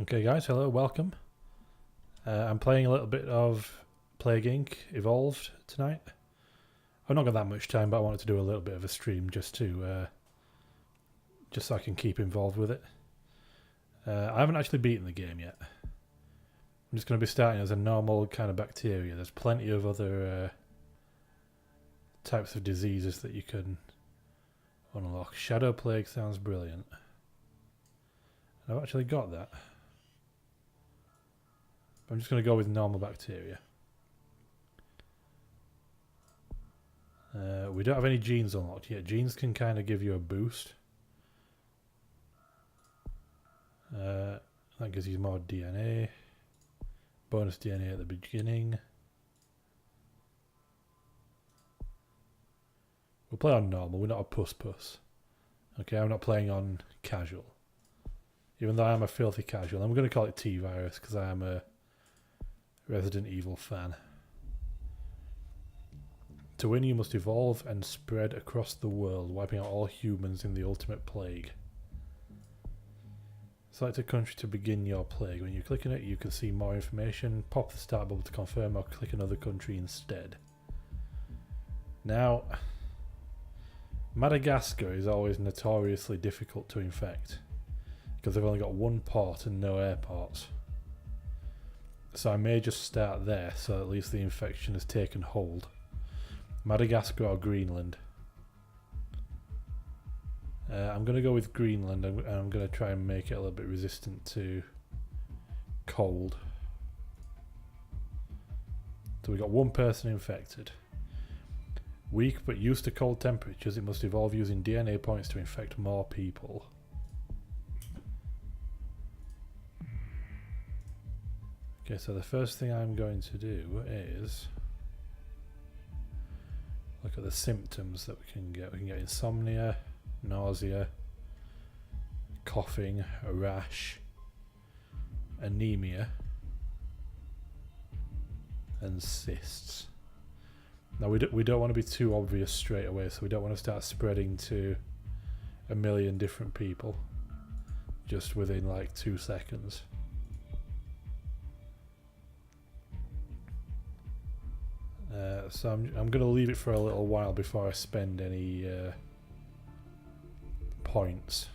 Okay guys, hello, welcome. I'm playing a little bit of Plague Inc. Evolved tonight. I've not got that much time, but I wanted to do a little bit of a stream just so I can keep involved with it. I haven't actually beaten the game yet. I'm just going to be starting as a normal kind of bacteria. There's plenty of other types of diseases that you can unlock. Shadow Plague sounds brilliant. I've actually got that. I'm just going to go with normal bacteria. We don't have any genes unlocked yet. Genes can kind of give you a boost. That gives you more DNA. Bonus DNA at the beginning. We'll play on normal. We're not a puss. Okay, I'm not playing on casual. Even though I am a filthy casual. I'm going to call it T-Virus because I am a Resident Evil fan. To win, you must evolve and spread across the world, wiping out all humans in the ultimate plague. Select a country to begin your plague. When you click on it, you can see more information. Pop the start bubble to confirm or click another country instead. Now, Madagascar is always notoriously difficult to infect because they've only got one port and no airports. So I may just start there so at least the infection has taken hold. Madagascar or Greenland? I'm going to go with Greenland and I'm going to try and make it a little bit resistant to cold. So we got one person infected. Weak but used to cold temperatures, it must evolve using DNA points to infect more people. Okay, so the first thing I'm going to do is look at the symptoms that we can get. We can get insomnia, nausea, coughing, a rash, anemia, and cysts. Now we don't want to be too obvious straight away, so we don't want to start spreading to a million different people just within like 2 seconds. So I'm going to leave it for a little while before I spend any points.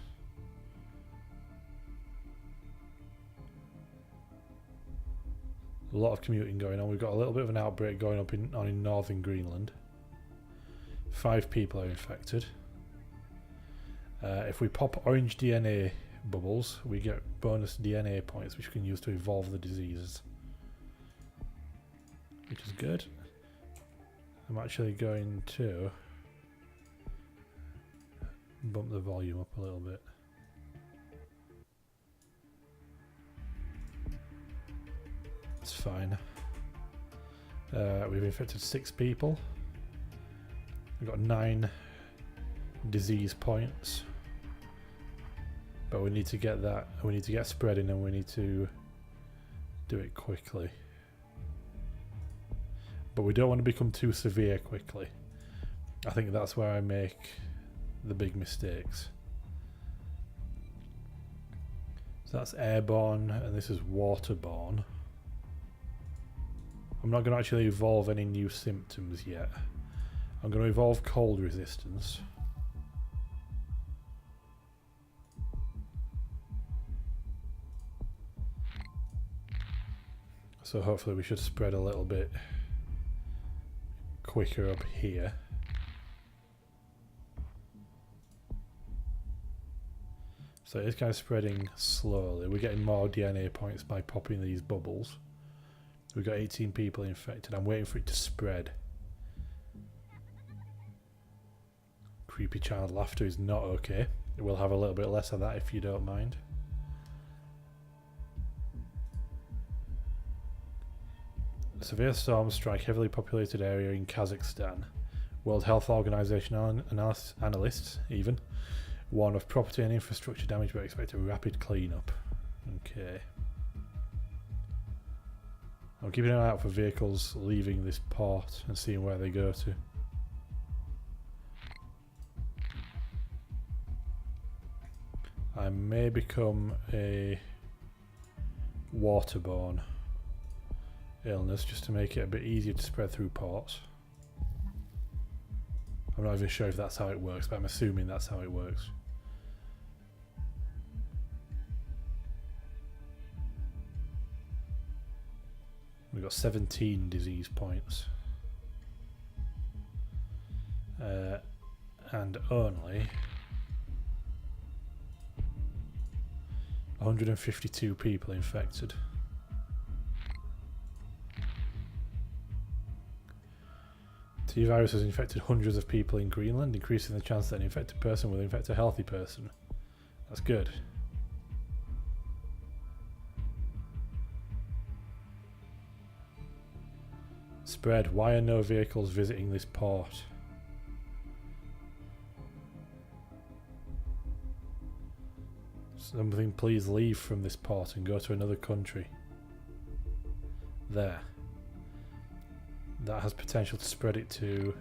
A lot of commuting going on. We've got a little bit of an outbreak going on in northern Greenland. 5 people are infected. If we pop orange DNA bubbles, we get bonus DNA points which we can use to evolve the diseases, which is good. I'm actually going to bump the volume up a little bit. It's fine. We've infected 6 people. We've got 9 disease points. But we need to get that, we need to get spreading and we need to do it quickly. But we don't want to become too severe quickly. I think that's where I make the big mistakes. So that's airborne and this is waterborne. I'm not going to actually evolve any new symptoms yet. I'm going to evolve cold resistance. So hopefully we should spread a little bit quicker up here. So it's kind of spreading slowly. We're getting more DNA points by popping these bubbles. We've got 18 people infected. I'm waiting for it to spread. Creepy child laughter is not okay. We'll have a little bit less of that if you don't mind. Severe storms strike heavily populated area in Kazakhstan. World Health Organization analysts even warn of property and infrastructure damage but expect a rapid cleanup. Okay. I'm keeping an eye out for vehicles leaving this port and seeing where they go to. I may become a waterborne illness just to make it a bit easier to spread through ports. I'm not even sure if that's how it works, but I'm assuming that's how it works. We've got 17 disease points. And only 152 people infected. T-virus has infected hundreds of people in Greenland, increasing the chance that an infected person will infect a healthy person. That's good. Spread. Why are no vehicles visiting this port? Something, please leave from this port and go to another country. There. That has potential to spread it to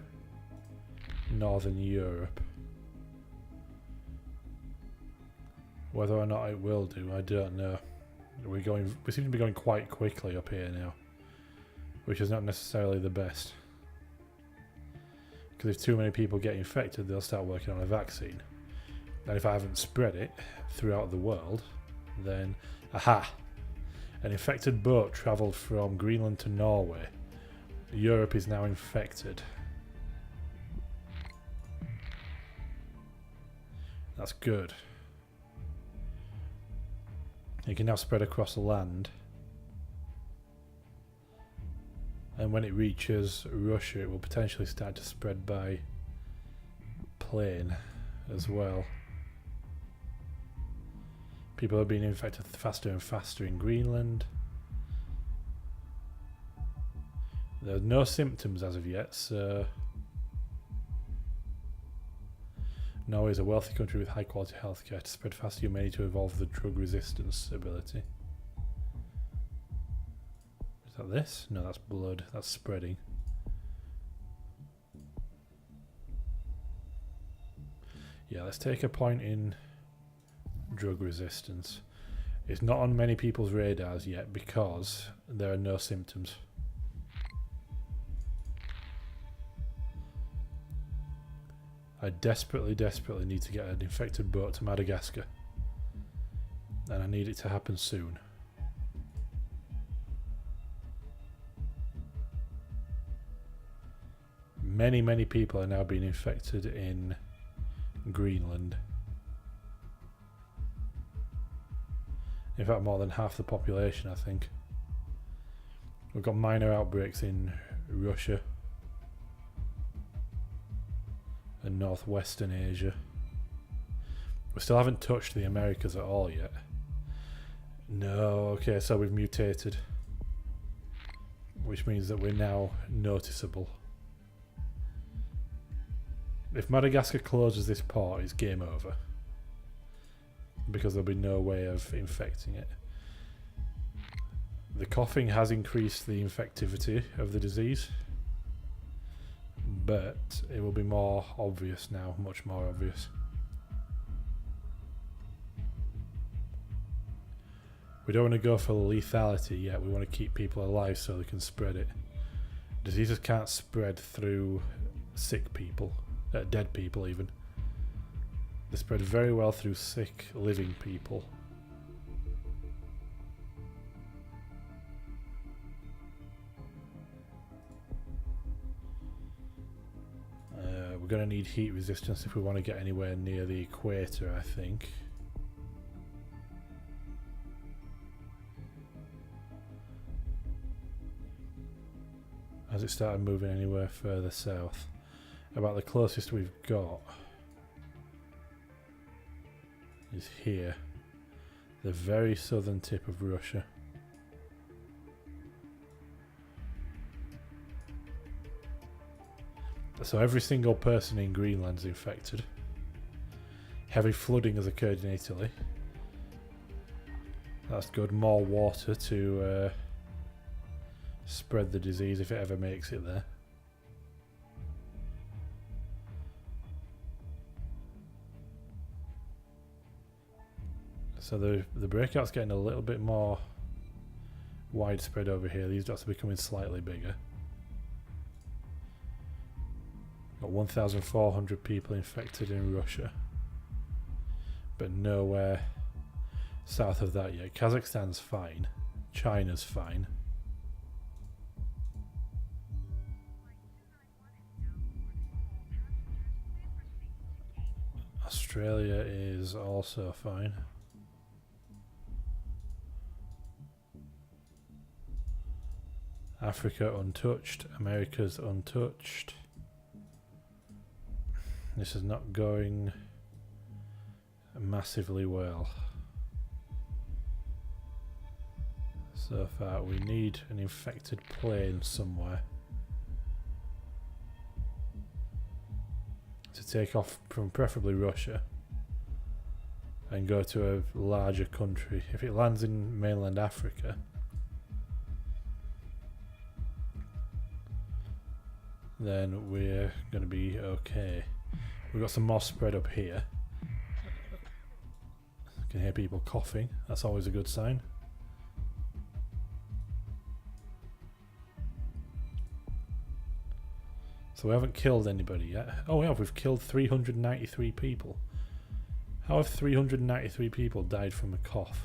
Northern Europe. Whether or not it will do, I don't know. We seem to be going quite quickly up here now, which is not necessarily the best. Because if too many people get infected, they'll start working on a vaccine. And if I haven't spread it throughout the world, then aha! An infected boat travelled from Greenland to Norway. Europe is now infected. That's good. It can now spread across the land. And when it reaches Russia, it will potentially start to spread by plane as well. People are being infected faster and faster in Greenland. There are no symptoms as of yet, so Norway is a wealthy country with high quality healthcare. To spread faster, you may need to evolve the drug resistance ability. Is that this? No, that's blood. That's spreading. Yeah, let's take a point in drug resistance. It's not on many people's radars yet because there are no symptoms. I desperately need to get an infected boat to Madagascar. And I need it to happen soon. Many people are now being infected in Greenland. In fact, more than half the population, I think. We've got minor outbreaks in Russia and northwestern Asia. We still haven't touched the Americas at all yet. No, okay, so we've mutated, which means that we're now noticeable. If Madagascar closes this port, it's game over, because there'll be no way of infecting it. The coughing has increased the infectivity of the disease, but it will be more obvious now, much more obvious. We don't want to go for lethality yet, we want to keep people alive so they can spread it. Diseases can't spread through sick people, dead people even. They spread very well through sick, living people. We're going to need heat resistance if we want to get anywhere near the equator, I think. Has it started moving anywhere further south? About the closest we've got is here, the very southern tip of Russia. So every single person in Greenland is infected. Heavy flooding has occurred in Italy. That's good. More water to spread the disease if it ever makes it there. So the breakout's getting a little bit more widespread over here. These dots are becoming slightly bigger. Got 1,400 people infected in Russia, but nowhere south of that yet. Kazakhstan's fine. China's fine. Australia is also fine. Africa untouched. America's untouched. This is not going massively well. So far, we need an infected plane somewhere to take off from preferably Russia and go to a larger country. If it lands in mainland Africa, then we're going to be okay. We've got some more spread up here. I can hear people coughing. That's always a good sign. So we haven't killed anybody yet. Oh, we have. We've killed 393 people. How have 393 people died from a cough?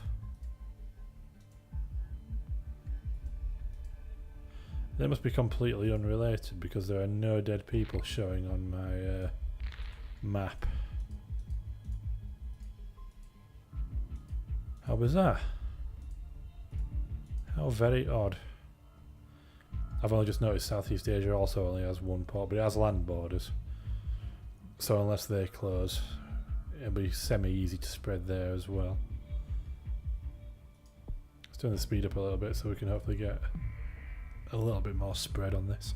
They must be completely unrelated because there are no dead people showing on my map. How bizarre. How very odd. I've only just noticed Southeast Asia also only has one port, but it has land borders. So unless they close, it'll be semi-easy to spread there as well. Let's turn the speed up a little bit so we can hopefully get a little bit more spread on this.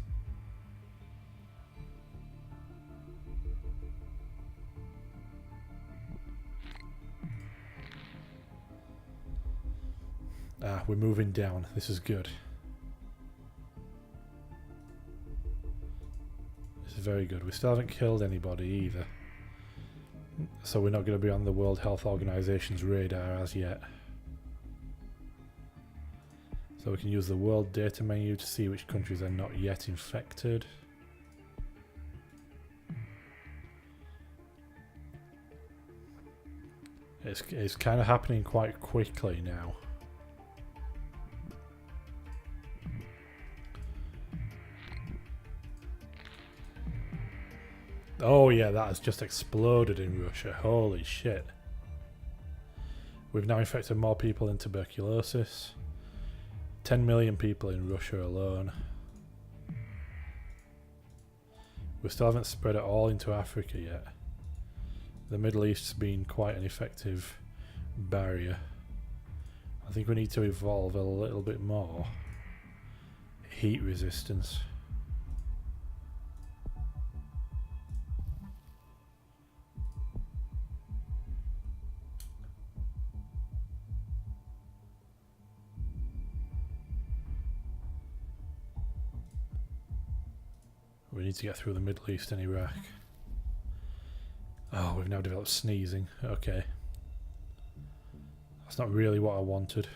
Ah, we're moving down. This is good. Very good. We still haven't killed anybody either, so we're not going to be on the World Health Organization's radar as yet. So we can use the world data menu to see which countries are not yet infected. It's kind of happening quite quickly now. Oh yeah, that has just exploded in Russia. Holy shit. We've now infected more people in tuberculosis. 10 million people in Russia alone. We still haven't spread it all into Africa yet. The Middle East's been quite an effective barrier. I think we need to evolve a little bit more. Heat resistance. We need to get through the Middle East and Iraq. Oh, we've now developed sneezing. Okay. That's not really what I wanted.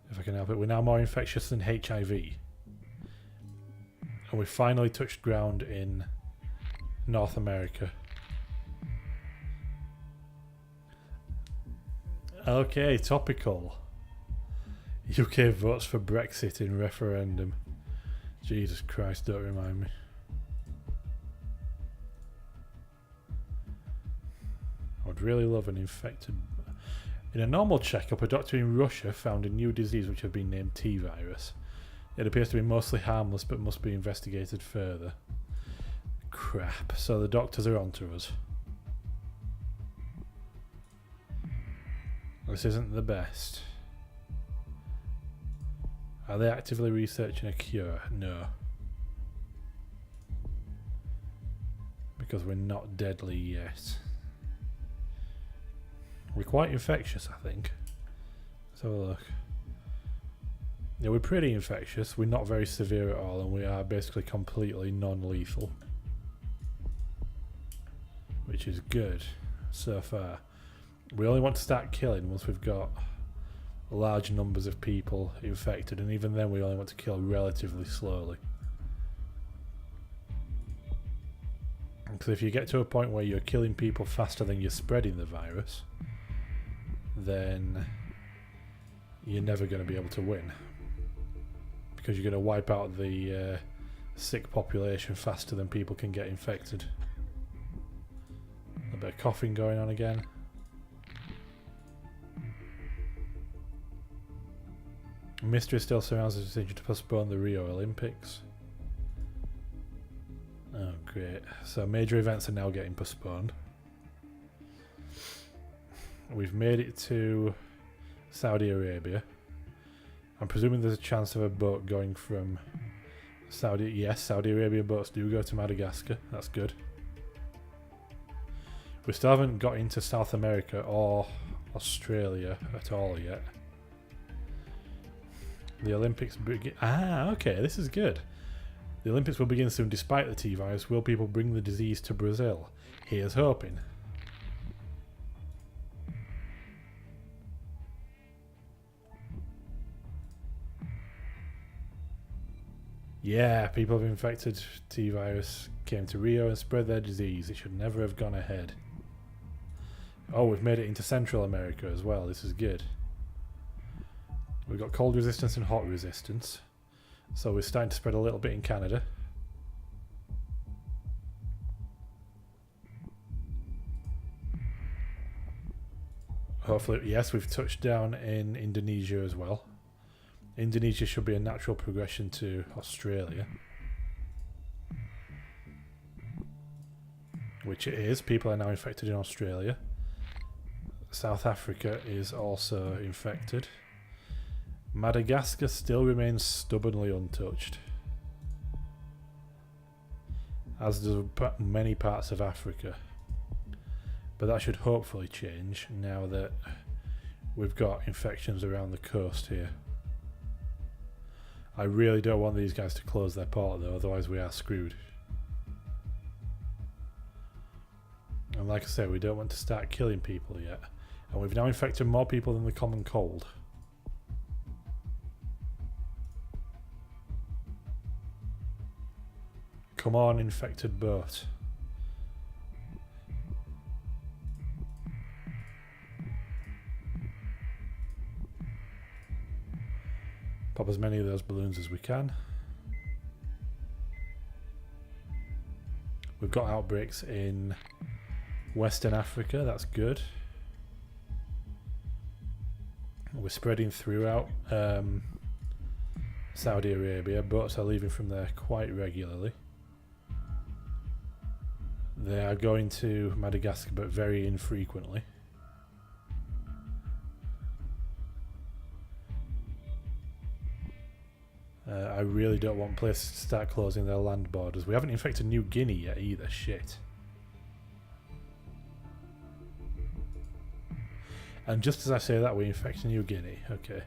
If I can help it. We're now more infectious than HIV. And we finally touched ground in North America. Okay, topical. UK votes for Brexit in referendum. Jesus Christ, don't remind me. I would really love an infected... In a normal checkup, a doctor in Russia found a new disease which had been named T-virus. It appears to be mostly harmless but must be investigated further. Crap, so the doctors are onto us. This isn't the best. Are they actively researching a cure? No. Because we're not deadly yet. We're quite infectious, I think. Let's have a look. Yeah, we're pretty infectious. We're not very severe at all, and we are basically completely non-lethal. Which is good so far. We only want to start killing once we've got large numbers of people infected, and even then we only want to kill relatively slowly. Because if you get to a point where you're killing people faster than you're spreading the virus, then you're never going to be able to win. Because you're going to wipe out the sick population faster than people can get infected. A bit of coughing going on again. Mystery still surrounds the decision to postpone the Rio Olympics. Oh, great. So major events are now getting postponed. We've made it to Saudi Arabia. I'm presuming there's a chance of a boat going from Saudi... Yes, Saudi Arabia boats do go to Madagascar. That's good. We still haven't got into South America or Australia at all yet. The Olympics begin... Ah, okay, this is good. The Olympics will begin soon despite the T-virus. Will people bring the disease to Brazil? Here's hoping. Yeah, people have infected T-virus, came to Rio and spread their disease. It should never have gone ahead. Oh, we've made it into Central America as well. This is good. We've got cold resistance and hot resistance. So we're starting to spread a little bit in Canada. Hopefully, yes, we've touched down in Indonesia as well. Indonesia should be a natural progression to Australia. Which it is. People are now infected in Australia. South Africa is also infected. Madagascar still remains stubbornly untouched, as do many parts of Africa. But that should hopefully change now that we've got infections around the coast here. I really don't want these guys to close their port though, otherwise we are screwed. And like I say, we don't want to start killing people yet. And we've now infected more people than the common cold. Come on, infected boat. Pop as many of those balloons as we can. We've got outbreaks in Western Africa, that's good. We're spreading throughout Saudi Arabia. Boats are leaving from there quite regularly. They are going to Madagascar, but very infrequently. I really don't want places to start closing their land borders. We haven't infected New Guinea yet either, shit. And just as I say that, we infect New Guinea, okay.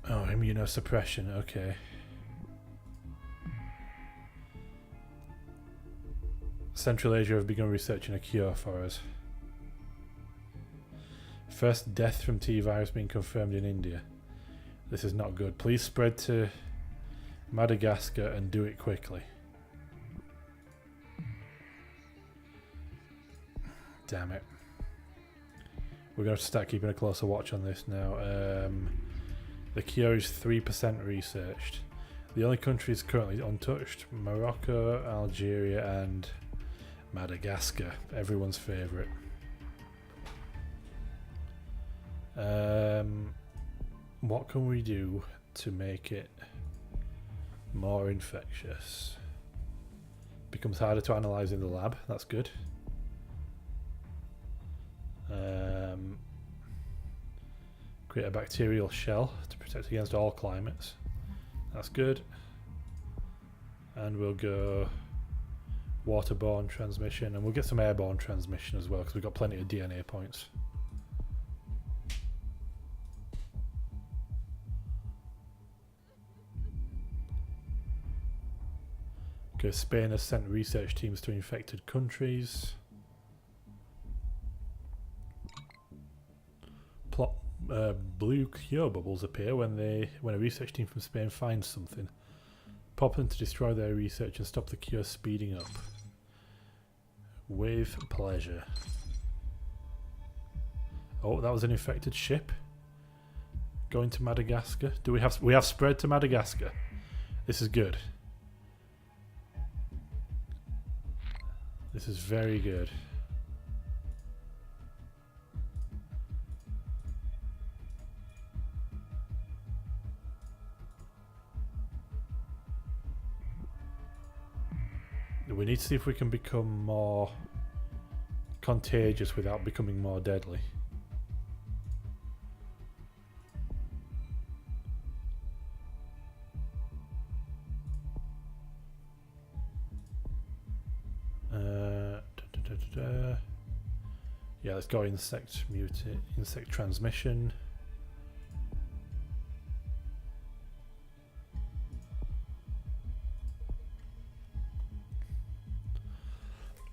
Oh, immunosuppression, okay. Central Asia have begun researching a cure for us. First death from T-virus being confirmed in India. This is not good. Please spread to Madagascar and do it quickly. Damn it. We're going to have to start keeping a closer watch on this now. The cure is 3% researched. The only countries currently untouched: Morocco, Algeria and Madagascar. Everyone's favourite. What can we do to make it more infectious? Becomes harder to analyse in the lab. That's good. Create a bacterial shell to protect against all climates. That's good. And we'll go waterborne transmission, and we'll get some airborne transmission as well because we've got plenty of DNA points. Okay, Spain has sent research teams to infected countries. blue cure bubbles appear when a research team from Spain finds something. Pop them to destroy their research and stop the cure speeding up. With pleasure. Oh, that was an infected ship. Going to Madagascar. Do we have spread to Madagascar? This is good. This is very good. We need to see if we can become more contagious without becoming more deadly. Yeah, let's go insect transmission.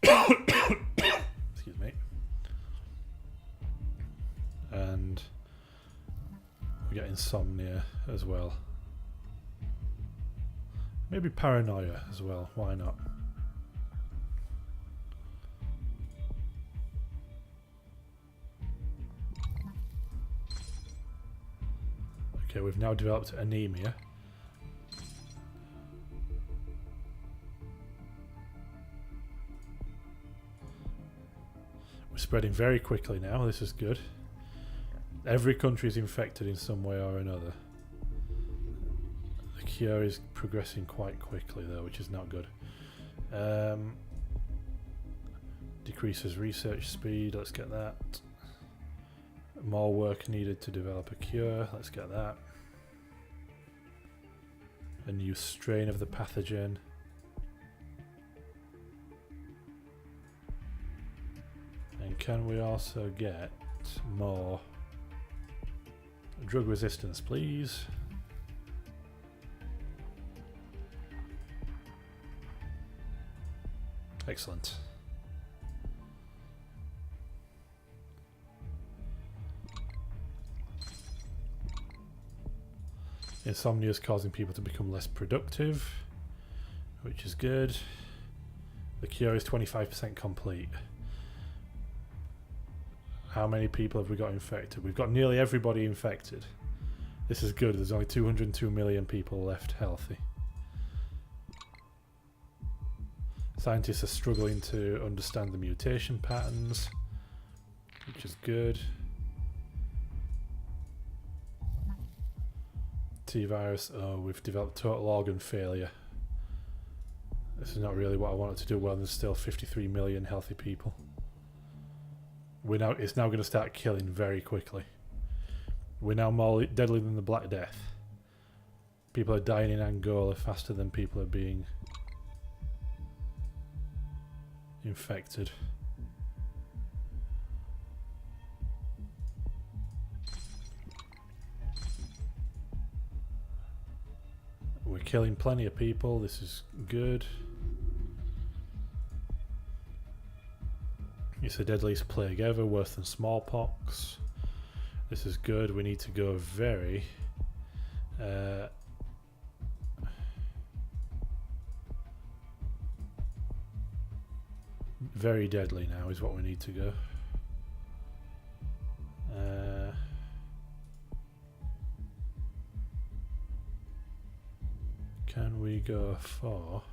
Excuse me. And we get insomnia as well. Maybe paranoia as well, why not? Okay, we've now developed anemia. We're spreading very quickly now, this is good. Every country is infected in some way or another. The cure is progressing quite quickly though, which is not good. Decreases research speed, let's get that. More work needed to develop a cure, let's get that. A new strain of the pathogen. And can we also get more drug resistance, please? Excellent. Insomnia is causing people to become less productive, which is good. The cure is 25% complete. How many people have we got infected? We've got nearly everybody infected. This is good. There's only 202 million people left healthy. Scientists are struggling to understand the mutation patterns, which is good. T-virus, oh, we've developed total organ failure. This is not really what I wanted to do. Well, there's still 53 million healthy people. It's now going to start killing very quickly. We're now more deadly than the Black Death. People are dying in Angola faster than people are being infected. We're killing plenty of people, this is good. It's the deadliest plague ever, worse than smallpox. This is good, we need to go very very deadly now is what we need to go. Can we go for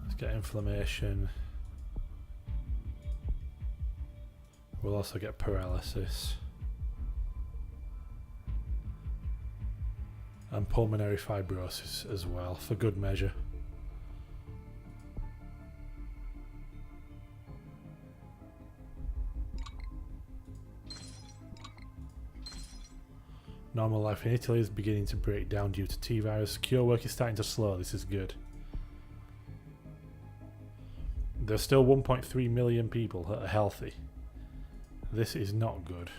let's get inflammation. We'll also get paralysis and pulmonary fibrosis as well, for good measure. Normal life in Italy is beginning to break down due to T-virus. Cure work is starting to slow, this is good. There's still 1.3 million people that are healthy. This is not good.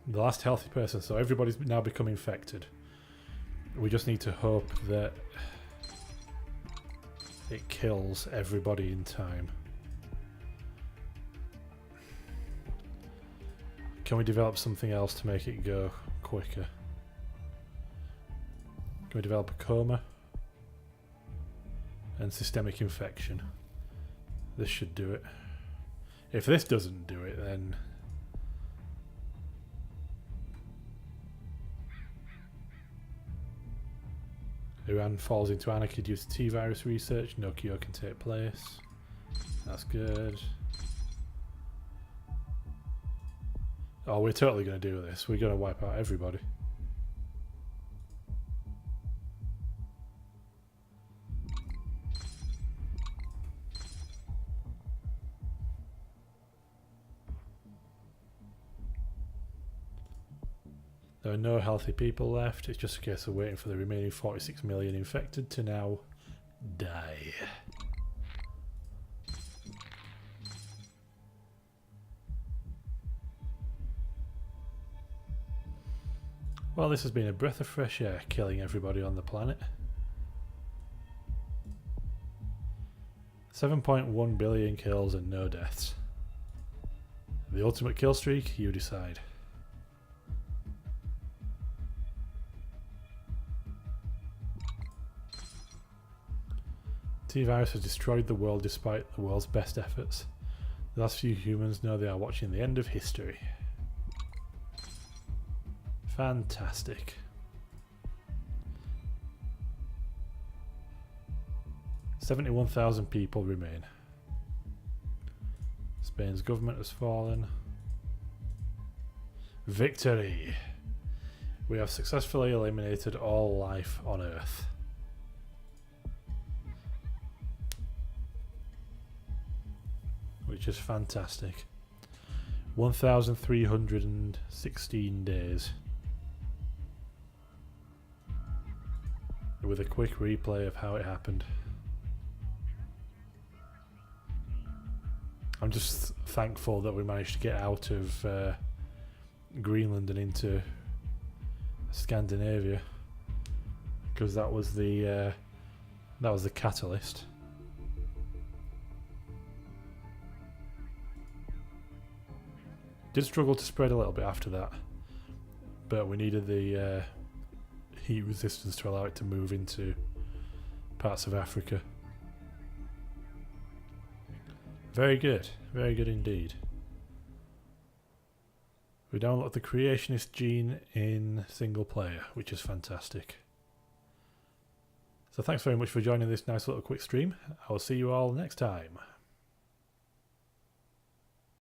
The last healthy person, so everybody's now become infected. We just need to hope that it kills everybody in time. Can we develop something else to make it go quicker? Can we develop a coma? And systemic infection. This should do it. If this doesn't do it, then Iran falls into anarchy due to T-virus research. No cure can take place. That's good. Oh, we're totally going to do this. We're going to wipe out everybody. There are no healthy people left. It's just a case of waiting for the remaining 46 million infected to now die. Well, this has been a breath of fresh air, killing everybody on the planet. 7.1 billion kills and no deaths. The ultimate kill streak, you decide. T-virus has destroyed the world despite the world's best efforts. The last few humans know they are watching the end of history. Fantastic. "71,000 people remain. Spain's government has fallen. Victory! We have successfully eliminated all life on Earth. Which is fantastic. 1,316 days. With a quick replay of how it happened. I'm just thankful that we managed to get out of Greenland and into Scandinavia, because that was the catalyst. Did struggle to spread a little bit after that, but we needed the heat resistance to allow it to move into parts of Africa. Very good indeed. We download the creationist gene in single player, which is fantastic. So thanks very much for joining this nice little quick stream. I will see you all next time.